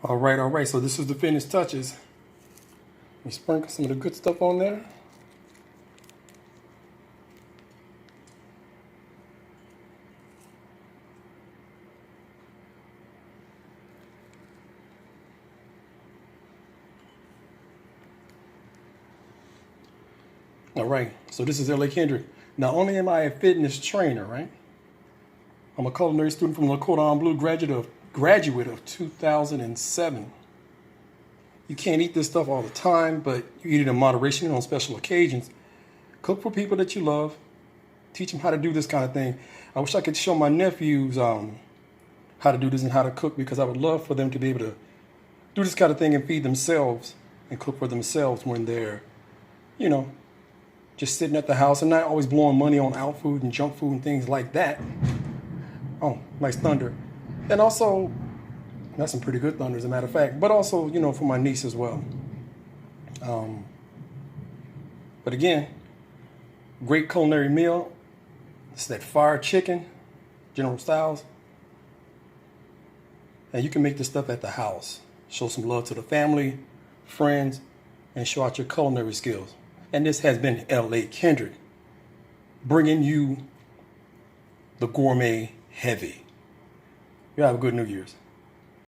All right. So this is the finished touches. We sprinkle some of the good stuff on there. All right, so this is L.A. Kendrick. Not only am I a fitness trainer, right? I'm a culinary student from the Cordon Bleu, graduate of 2007. You can't eat this stuff all the time, but you eat it in moderation and on special occasions. Cook for people that you love. Teach them how to do this kind of thing. I wish I could show my nephews how to do this and how to cook, because I would love for them to be able to do this kind of thing and feed themselves and cook for themselves when they're, you know, just sitting at the house and not always blowing money on out food and junk food and things like that. Oh, nice thunder. And also, that's some pretty good thunder as a matter of fact, but also, you know, for my niece as well. But again, great culinary meal. It's that fire chicken, General Styles. And you can make this stuff at the house. Show some love to the family, friends, and show out your culinary skills. And this has been L.A. Kendrick, bringing you the gourmet heavy. You have a good New Year's.